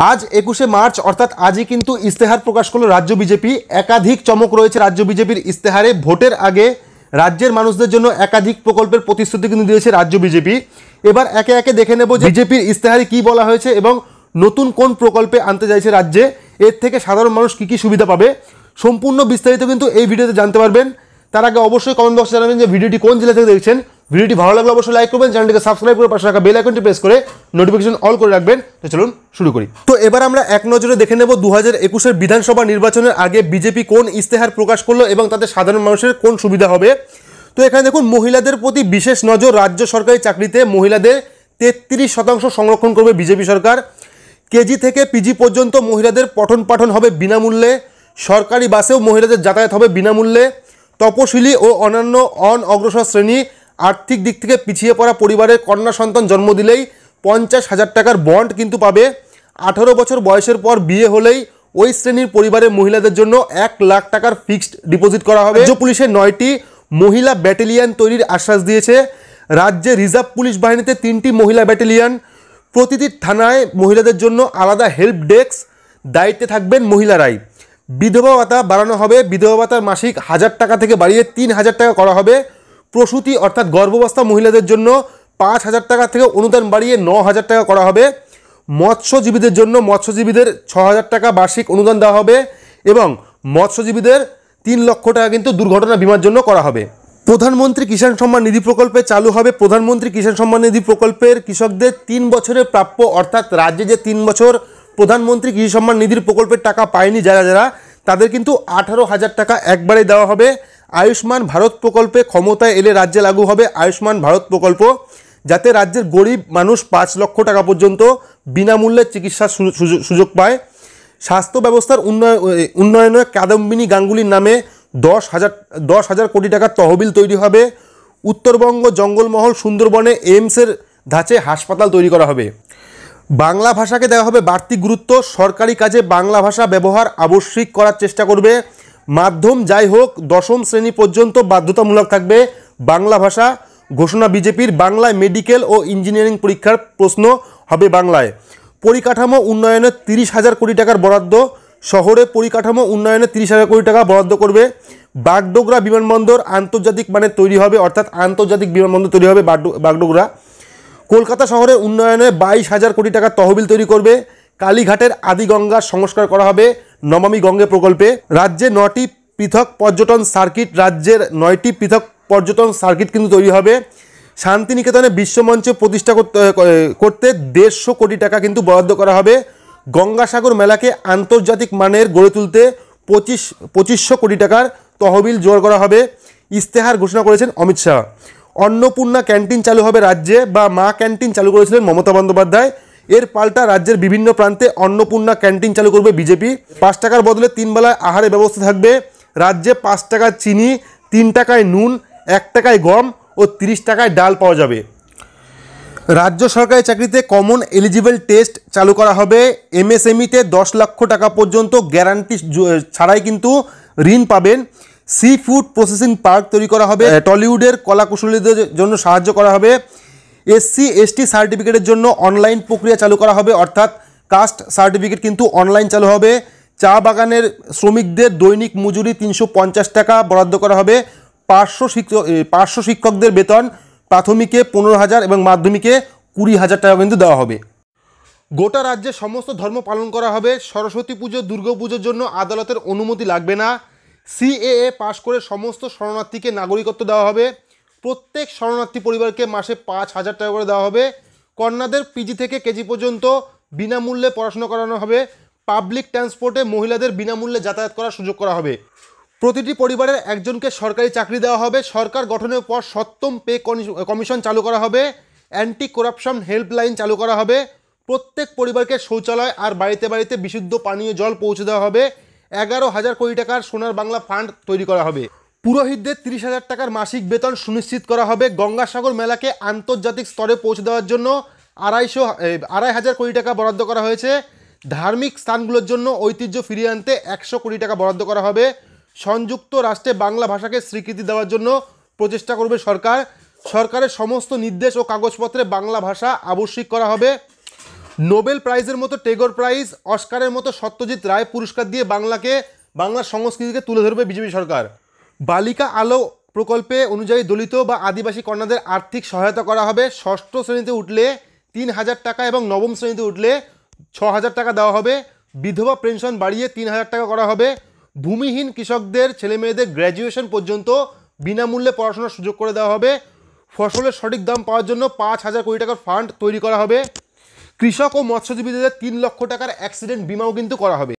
আজ 21শে মার্চ অর্থাৎ আজই কিন্তু ইস্তেহার প্রকাশ করলো রাজ্য বিজেপি। একাধিক চমক রয়েছে রাজ্য বিজেপির ইস্তেহারে। ভোটের আগে রাজ্যের মানুষদের জন্য একাধিক প্রকল্পের প্রতিশ্রুতি কিন্তু দিয়েছে রাজ্য বিজেপি। এবার একে একে দেখে নেব যে বিজেপির ইস্তেহারে কি বলা হয়েছে এবং নতুন কোন প্রকল্পে আনতে চাইছে রাজ্যে, এর থেকে সাধারণ মানুষ কি কি সুবিধা পাবে। সম্পূর্ণ বিস্তারিত কিন্তু এই ভিডিওতে জানতে পারবেন। তার আগে অবশ্যই কমেন্ট বক্সে জানাবেন যে ভিডিওটি কোন জেলা থেকে দেখছেন। ভিডিওটি ভালো লাগলে অবশ্যই লাইক করবেন, চ্যানেলটিকে সাবস্ক্রাইব করে পাশে রাখা বেল আইকনটি প্রেস করে নোটিফিকেশন অল করে রাখবেন। তো চলুন শুরু করি। তো এবার আমরা এক নজরে দেখে নেব 2021-এর বিধানসভা নির্বাচনের আগে বিজেপি কোন ইস্তেহার প্রকাশ করলো এবং তাতে সাধারণ মানুষের কোন সুবিধা হবে। তো এখানে দেখুন, মহিলাদের প্রতি বিশেষ নজর। রাজ্য সরকারি চাকরিতে মহিলাদের 33% সংরক্ষণ করবে বিজেপি সরকার। কেজি থেকে পিজি পর্যন্ত মহিলাদের পঠন পাঠন হবে বিনামূল্যে। সরকারি বাসেও মহিলাদের যাতায়াত হবে বিনামূল্যে। তপশিলি ও অন্যান্য অনগ্রসর শ্রেণী, আর্থিক দিক থেকে পিছিয়ে পড়া পরিবারের কন্যা সন্তান জন্ম দিলেই 50,000 টাকার বন্ড কিন্তু পাবে। 18 বছর বয়সের পর বিয়ে হলেই ওই শ্রেণীর পরিবারের মহিলাদের জন্য 1 লাখ টাকার ফিক্সড ডিপোজিট করা হবে। রাজ্য পুলিশের 9টি মহিলা ব্যাটালিয়ন তৈরির আশ্বাস দিয়েছে। রাজ্যে রিজার্ভ পুলিশ বাহিনীতে 3টি মহিলা ব্যাটালিয়ন। প্রতিটি থানায় মহিলাদের জন্য আলাদা হেল্প ডেস্ক, দায়িত্বে থাকবেন মহিলারাই। বিধবা ভাতা বাড়ানো হবে। বিধবা ভাতার মাসিক 1000 টাকা থেকে বাড়িয়ে 3000 টাকা করা হবে। প্রসূতি অর্থাৎ গর্ভাবস্থা মহিলাদের জন্য 5000 টাকা থেকে অনুদান বাড়িয়ে 9000 টাকা করা হবে। মৎস্যজীবীদের জন্য মৎস্যজীবীদের 6000 টাকা বার্ষিক অনুদান দেওয়া হবে এবং মৎস্যজীবীদের 3 লক্ষ টাকা কিন্তু দুর্ঘটনা বিমার জন্য করা হবে। প্রধানমন্ত্রী কিষাণ সম্মান নিধি প্রকল্পে চালু হবে। প্রধানমন্ত্রী কিষাণ সম্মান নিধি প্রকল্পের কৃষকদের 3 বছরের প্রাপ্য, অর্থাৎ রাজ্যে যে 3 বছর প্রধানমন্ত্রী কৃষি সম্মান নিধির প্রকল্পের টাকা পায়নি যারা তাদের কিন্তু 18,000 টাকা একবারে দেওয়া হবে। আয়ুষ্মান ভারত প্রকল্পে ক্ষমতায় এলে রাজ্যে লাগু হবে আয়ুষ্মান ভারত প্রকল্প, যাতে রাজ্যের গরিব মানুষ 5 লক্ষ টাকা পর্যন্ত বিনামূল্যে চিকিৎসার সুযোগ পায়। স্বাস্থ্য ব্যবস্থার উন্নয়নে কাদম্বিনী গাঙ্গুলির নামে 10,000 কোটি টাকার তহবিল তৈরি হবে। উত্তরবঙ্গ জঙ্গলমহল সুন্দরবনে এইমসের ধাঁচে হাসপাতাল তৈরি করা হবে। বাংলা ভাষাকে দেওয়া হবে বাড়তি গুরুত্ব। সরকারি কাজে বাংলা ভাষা ব্যবহার আবশ্যিক করার চেষ্টা করবে। মাধ্যম যাই হোক 10ম শ্রেণী পর্যন্ত বাধ্যতামূলক থাকবে বাংলা ভাষা। ঘোষণা বিজেপির। বাংলায় মেডিকেল ও ইঞ্জিনিয়ারিং পরীক্ষার প্রশ্ন হবে বাংলায়। পরিকাঠামো উন্নয়নে 30,000 কোটি টাকার বরাদ্দ। শহরে পরিকাঠামো উন্নয়নে 30,000 কোটি টাকা বরাদ্দ করবে। বাগডোগরা বিমানবন্দর আন্তর্জাতিক মানের তৈরি হবে, অর্থাৎ আন্তর্জাতিক বিমানবন্দর তৈরি হবে বাগডোগরা। কলকাতা শহরের উন্নয়নে 22,000 কোটি টাকার তহবিল তৈরি করবে। কালীঘাটের আদিগঙ্গার সংস্কার করা হবে নমামি গঙ্গে প্রকল্পে। রাজ্যে 9টি পৃথক পর্যটন সার্কিট। রাজ্যের 9টি পৃথক পর্যটন সার্কিট কিন্তু তৈরি হবে। শান্তিনিকেতনে বিশ্বমঞ্চ প্রতিষ্ঠা করতে 150 কোটি টাকা কিন্তু বরাদ্দ করা হবে। গঙ্গাসাগর মেলাকে আন্তর্জাতিক মানের গড়ে তুলতে 2500 কোটি টাকার তহবিল জোগাড় করা হবে। ইস্তেহার ঘোষণা করেছেন অমিত শাহ। অন্নপূর্ণা ক্যান্টিন চালু হবে রাজ্যে, বা মা ক্যান্টিন চালু করেছিলেন মমতা বন্দ্যোপাধ্যায়। এর পাল্টা রাজ্যের বিভিন্ন প্রান্তে অন্নপূর্ণা ক্যান্টিন চালু করবে বিজেপি। 5 টাকার বদলে 3 বেলায় আহারের ব্যবস্থা থাকবে। রাজ্যে 5 টাকায় চিনি, 3 টাকায় নুন, 1 টাকায় গম ও 30 টাকায় ডাল পাওয়া যাবে। রাজ্য সরকারি চাকরিতে কমন এলিজিবল টেস্ট চালু করা হবে। এমএসএমইতে 10 লক্ষ টাকা পর্যন্ত গ্যারান্টি ছাড়াই কিন্তু ঋণ পাবেন। সি ফুড প্রসেসিং পার্ক তৈরি করা হবে। টলিউডের কলাকুশলীদের জন্য সাহায্য করা হবে। এসসি এসটি সার্টিফিকেটের জন্য অনলাইন প্রক্রিয়া চালু করা হবে, অর্থাৎ কাস্ট সার্টিফিকেট কিন্তু অনলাইন চালু হবে। চা বাগানের শ্রমিকদের দৈনিক মজুরি 350 টাকা বরাদ্দ করা হবে। 500 শিক্ষকদের বেতন প্রাথমিকে 15,000 এবং মাধ্যমিকে 20,000 টাকা কিন্তু দেওয়া হবে। গোটা রাজ্যে সমস্ত ধর্ম পালন করা হবে। সরস্বতী পুজো, দুর্গা পুজোর জন্য আদালতের অনুমতি লাগবে না। সিএএ পাশ করে সমস্ত শরণার্থীকে নাগরিকত্ব দেওয়া হবে। প্রত্যেক শরণার্থী পরিবারকে মাসে 5,000 টাকা করে দেওয়া হবে। কন্যাদের পিজি থেকে কেজি পর্যন্ত বিনামূল্যে পড়াশোনা করানো হবে। পাবলিক ট্রান্সপোর্টে মহিলাদের বিনামূল্যে যাতায়াত করার সুযোগ করা হবে। প্রতিটি পরিবারের একজনকে সরকারি চাকরি দেওয়া হবে। সরকার গঠনের পর 7ম পে কমিশন চালু করা হবে। অ্যান্টি করাপশন হেল্পলাইন চালু করা হবে। প্রত্যেক পরিবারকে শৌচালয় আর বাড়িতে বাড়িতে বিশুদ্ধ পানীয় জল পৌঁছে দেওয়া হবে। 11,000 কোটি টাকার সোনার বাংলা ফান্ড তৈরি করা হবে। পুরোহিতদের 30,000 টাকার মাসিক বেতন সুনিশ্চিত করা হবে। গঙ্গাসাগর মেলাকে আন্তর্জাতিক স্তরে পৌঁছে দেওয়ার জন্য 2,500 কোটি টাকা বরাদ্দ করা হয়েছে। ধার্মিক স্থানগুলোর জন্য ঐতিহ্য ফিরিয়ে আনতে 100 কোটি টাকা বরাদ্দ করা হবে। সংযুক্ত রাষ্ট্রে বাংলা ভাষাকে স্বীকৃতি দেওয়ার জন্য প্রচেষ্টা করবে সরকার। সরকারের সমস্ত নির্দেশ ও কাগজপত্রে বাংলা ভাষা আবশ্যিক করা হবে। নোবেল প্রাইজের মতো টেগর প্রাইজ, অস্কারের মতো সত্যজিৎ রায় পুরস্কার দিয়ে বাংলার সংস্কৃতিকে তুলে ধরবে বিজেপি সরকার। বালিকা আলো প্রকল্পে অনুযায়ী দলিত বা আদিবাসী কন্যাদের আর্থিক সহায়তা করা হবে। ষষ্ঠ শ্রেণীতে উঠলে 3,000 টাকা এবং নবম শ্রেণীতে উঠলে 6,000 টাকা দেওয়া হবে। বিধবা পেনশন বাড়িয়ে 3,000 টাকা করা হবে। ভূমিহীন কৃষকদের ছেলেমেয়েদের গ্র্যাজুয়েশন পর্যন্ত বিনামূল্যে পড়াশোনার সুযোগ করে দেওয়া হবে। ফসলের সঠিক দাম পাওয়ার জন্য 5,000 কোটি টাকার ফান্ড তৈরি করা হবে। কৃষক ও মৎস্যজীবীদের 3 লক্ষ টাকার অ্যাক্সিডেন্ট বিমাও কিন্তু করা হবে।